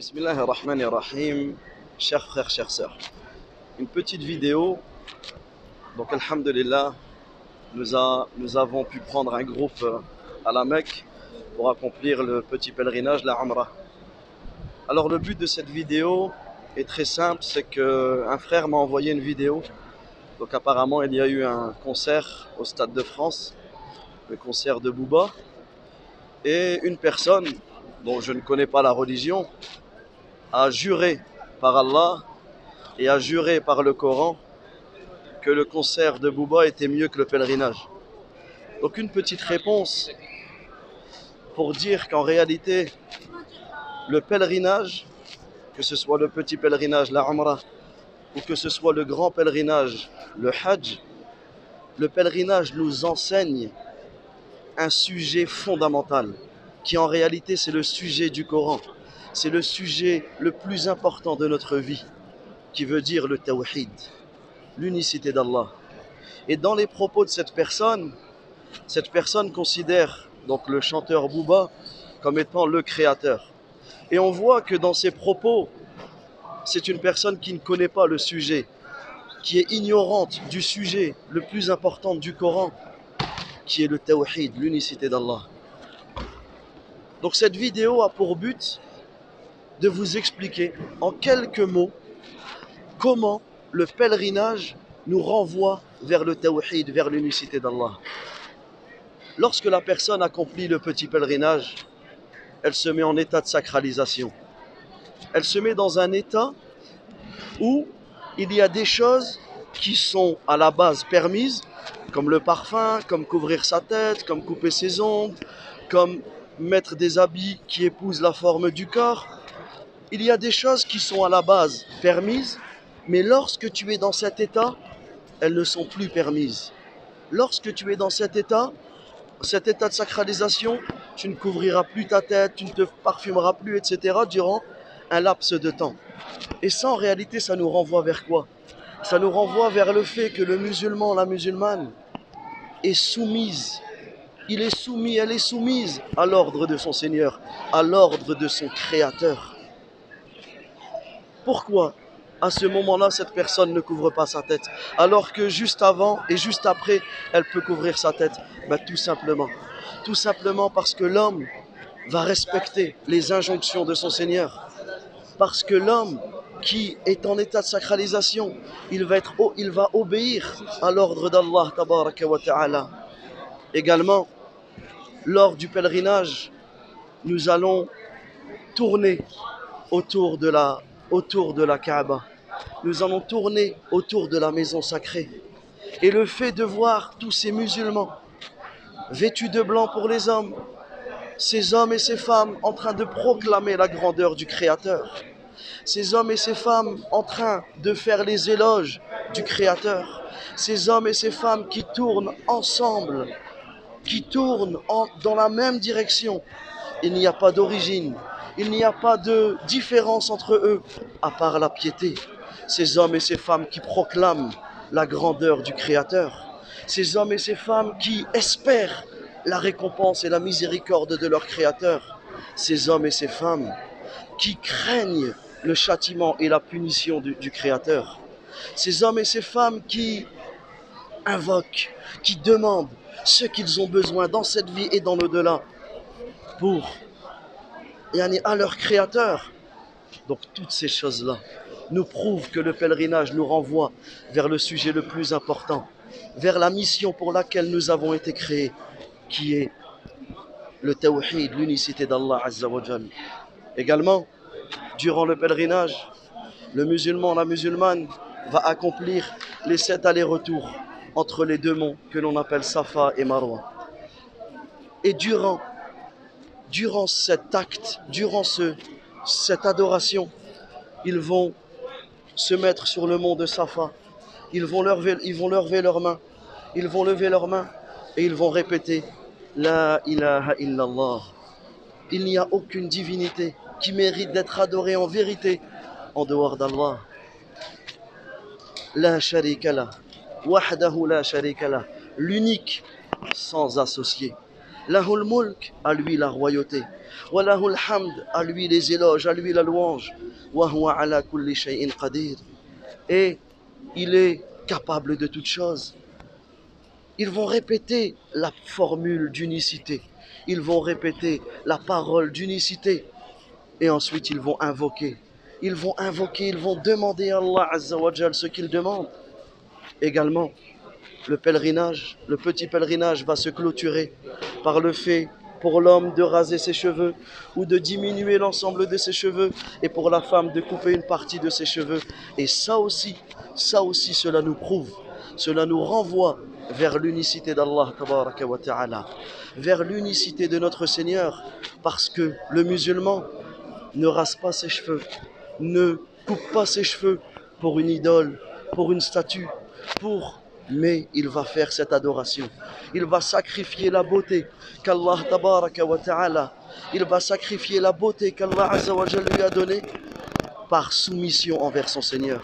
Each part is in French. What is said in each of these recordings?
Bismillahirrahmanirrahim, chers frères, chères sœurs. Une petite vidéo. Donc, Alhamdulillah, nous avons pu prendre un groupe à la Mecque pour accomplir le petit pèlerinage, la Umrah. Alors, le but de cette vidéo est très simple, c'est qu'un frère m'a envoyé une vidéo. Donc, apparemment, il y a eu un concert au Stade de France, le concert de Booba, et une personne dont je ne connais pas la religion a juré par Allah et a juré par le Coran que le concert de Booba était mieux que le pèlerinage. Donc une petite réponse pour dire qu'en réalité, le pèlerinage, que ce soit le petit pèlerinage, la Umrah, ou que ce soit le grand pèlerinage, le Hajj, le pèlerinage nous enseigne un sujet fondamental, qui en réalité c'est le sujet du Coran. C'est le sujet le plus important de notre vie, qui veut dire le tawhid, l'unicité d'Allah. Et dans les propos de cette personne considère donc le chanteur Booba comme étant le créateur. Et on voit que dans ses propos, c'est une personne qui ne connaît pas le sujet, qui est ignorante du sujet le plus important du Coran, qui est le tawhid, l'unicité d'Allah. Donc cette vidéo a pour but de vous expliquer en quelques mots comment le pèlerinage nous renvoie vers le tawhid, vers l'unicité d'Allah. Lorsque la personne accomplit le petit pèlerinage, elle se met en état de sacralisation. Elle se met dans un état où il y a des choses qui sont à la base permises, comme le parfum, comme couvrir sa tête, comme couper ses ongles, comme mettre des habits qui épousent la forme du corps. Il y a des choses qui sont à la base permises, mais lorsque tu es dans cet état, elles ne sont plus permises. Lorsque tu es dans cet état de sacralisation, tu ne couvriras plus ta tête, tu ne te parfumeras plus, etc. durant un laps de temps. Et ça, en réalité, ça nous renvoie vers quoi? Ça nous renvoie vers le fait que le musulman, la musulmane, est soumise. Il est soumis, elle est soumise à l'ordre de son Seigneur, à l'ordre de son Créateur. Pourquoi, à ce moment-là, cette personne ne couvre pas sa tête, alors que juste avant et juste après, elle peut couvrir sa tête? Tout simplement parce que l'homme va respecter les injonctions de son Seigneur. Parce que l'homme qui est en état de sacralisation, il va obéir à l'ordre d'Allah tabaraka wa ta'ala. Également, lors du pèlerinage, nous allons tourner autour de la Kaaba. Nous allons tourner autour de la maison sacrée. Et le fait de voir tous ces musulmans vêtus de blanc pour les hommes, ces hommes et ces femmes en train de proclamer la grandeur du Créateur, ces hommes et ces femmes en train de faire les éloges du Créateur, ces hommes et ces femmes qui tournent ensemble, qui tournent dans la même direction. Il n'y a pas d'origine, il n'y a pas de différence entre eux, à part la piété. Ces hommes et ces femmes qui proclament la grandeur du Créateur, ces hommes et ces femmes qui espèrent la récompense et la miséricorde de leur Créateur, ces hommes et ces femmes qui craignent le châtiment et la punition du Créateur, ces hommes et ces femmes qui invoquent, qui demandent ce qu'ils ont besoin dans cette vie et dans l'au-delà pour à leur Créateur. Donc toutes ces choses-là nous prouvent que le pèlerinage nous renvoie vers le sujet le plus important, vers la mission pour laquelle nous avons été créés, qui est le tawhid, l'unicité d'Allah Azza wa Jal. Également, durant le pèlerinage, le musulman, la musulmane va accomplir les 7 allers-retours entre les deux monts que l'on appelle Safa et Marwa. Et durant cet acte, durant cette adoration, ils vont se mettre sur le mont de Safa, ils vont lever leurs mains, et ils vont répéter La ilaha illallah. Il n'y a aucune divinité qui mérite d'être adorée en vérité en dehors d'Allah. La sharika la, wahdahu la sharika la, l'unique sans associé. Lahul mulk, à lui la royauté. Wa lahul hamd, à lui les éloges, à lui la louange. Wa huwa ala kulli shay'in qadir. Et il est capable de toutes choses. Ils vont répéter la formule d'unicité. Ils vont répéter la parole d'unicité. Et ensuite, ils vont invoquer. Ils vont invoquer, ils vont demander à Allah Azza wa Jal ce qu'ils demandent. Également, le pèlerinage, le petit pèlerinage va se clôturer par le fait pour l'homme de raser ses cheveux ou de diminuer l'ensemble de ses cheveux et pour la femme de couper une partie de ses cheveux. Et ça aussi, cela nous prouve, cela nous renvoie vers l'unicité d'Allah tabaraka wa ta'ala, vers l'unicité de notre Seigneur, parce que le musulman ne rase pas ses cheveux, ne coupe pas ses cheveux pour une idole, pour une statue, mais il va faire cette adoration. Il va sacrifier la beauté qu'Allah tabaraka wa ta'ala, il va sacrifier la beauté qu'Allah azza wa jalla lui a donnée par soumission envers son Seigneur,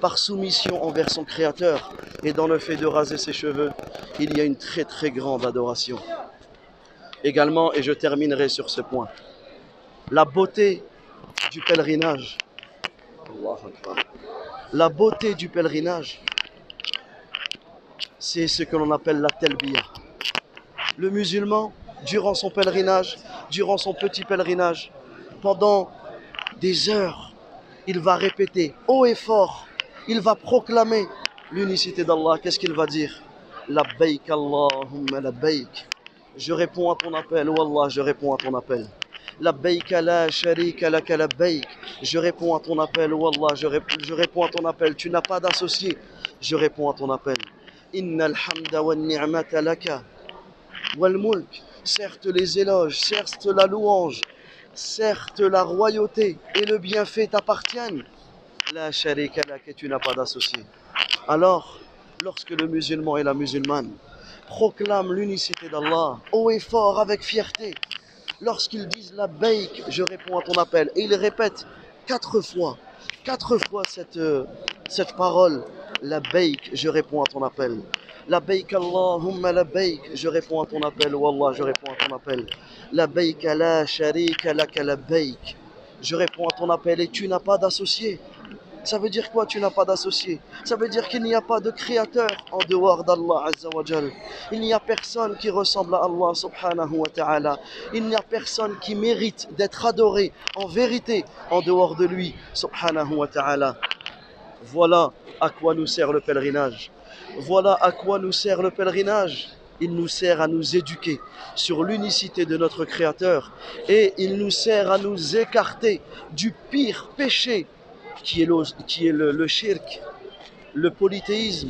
par soumission envers son Créateur. Et dans le fait de raser ses cheveux, il y a une très très grande adoration. Également, et je terminerai sur ce point, la beauté du pèlerinage. La beauté du pèlerinage, c'est ce que l'on appelle la talbiya. Le musulman, durant son pèlerinage, durant son petit pèlerinage, pendant des heures, il va répéter haut et fort, il va proclamer l'unicité d'Allah. Qu'est-ce qu'il va dire? Labbaik Allahumma labbaik. Je réponds à ton appel, oh Allah, je réponds à ton appel. Labbaik la sharika laka labbaik. Je réponds à ton appel, oh Allah, je réponds à ton appel. Tu n'as pas d'associé, je réponds à ton appel. Innal hamda wa ni'mata laka wal mulk. Certes les éloges, certes la louange, certes la royauté et le bienfait t'appartiennent. La sharika laka, tu n'as pas d'associé. Alors, lorsque le musulman et la musulmane proclament l'unicité d'Allah haut et fort avec fierté, lorsqu'ils disent la baik, je réponds à ton appel, et ils répètent 4 fois cette parole, la baik, je réponds à ton appel. La baik Allahumma la baik, je réponds à ton appel, Wallah, je réponds à ton appel. La baik la sharika laka la baik, je réponds à ton appel et tu n'as pas d'associé. Ça veut dire quoi, tu n'as pas d'associé? Ça veut dire qu'il n'y a pas de créateur en dehors d'Allah Azza wa Jal. Il n'y a personne qui ressemble à Allah subhanahu wa ta'ala. Il n'y a personne qui mérite d'être adoré en vérité en dehors de lui subhanahu wa ta'ala. Voilà à quoi nous sert le pèlerinage. Voilà à quoi nous sert le pèlerinage. Il nous sert à nous éduquer sur l'unicité de notre Créateur et il nous sert à nous écarter du pire péché qui est le shirk, le polythéisme.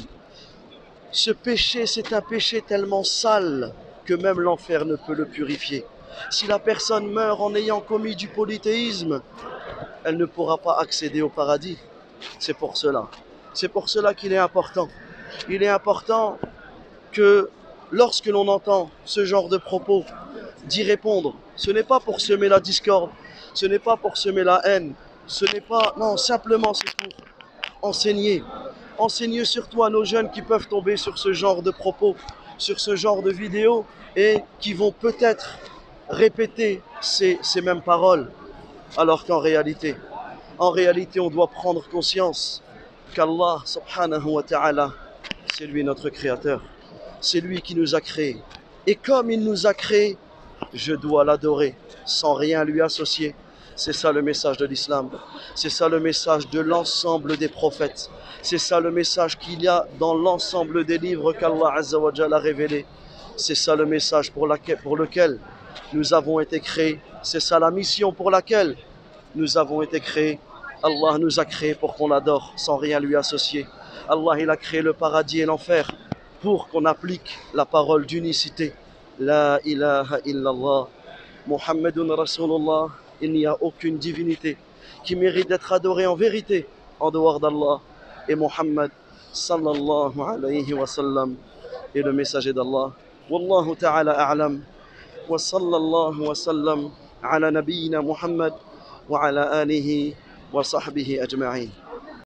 Ce péché, c'est un péché tellement sale que même l'enfer ne peut le purifier. Si la personne meurt en ayant commis du polythéisme, elle ne pourra pas accéder au paradis. C'est pour cela qu'il est important. Il est important que lorsque l'on entend ce genre de propos, d'y répondre. Ce n'est pas pour semer la discorde, ce n'est pas pour semer la haine, ce n'est pas... Non, simplement c'est pour enseigner. Enseigner surtout à nos jeunes qui peuvent tomber sur ce genre de propos, sur ce genre de vidéos et qui vont peut-être répéter ces mêmes paroles. Alors qu'en réalité, on doit prendre conscience qu'Allah subhanahu wa ta'ala, c'est lui notre créateur. C'est lui qui nous a créés. Et comme il nous a créés, je dois l'adorer sans rien lui associer. C'est ça le message de l'islam. C'est ça le message de l'ensemble des prophètes. C'est ça le message qu'il y a dans l'ensemble des livres qu'Allah Azza wa Jalla a révélés. C'est ça le message pour lequel nous avons été créés. C'est ça la mission pour laquelle nous avons été créés. Allah nous a créés pour qu'on l'adore sans rien lui associer. Allah il a créé le paradis et l'enfer pour qu'on applique la parole d'unicité. La ilaha illallah, Muhammadun Rasulullah. Il n'y a aucune divinité qui mérite d'être adorée en vérité en dehors d'Allah. Et Muhammad sallallahu alayhi wa sallam est le messager d'Allah. Wallahu ta'ala a'lam. Wa sallallahu wa sallam ala nabiyyina Muhammad wa ala alihi wa sahbihi ajma'in.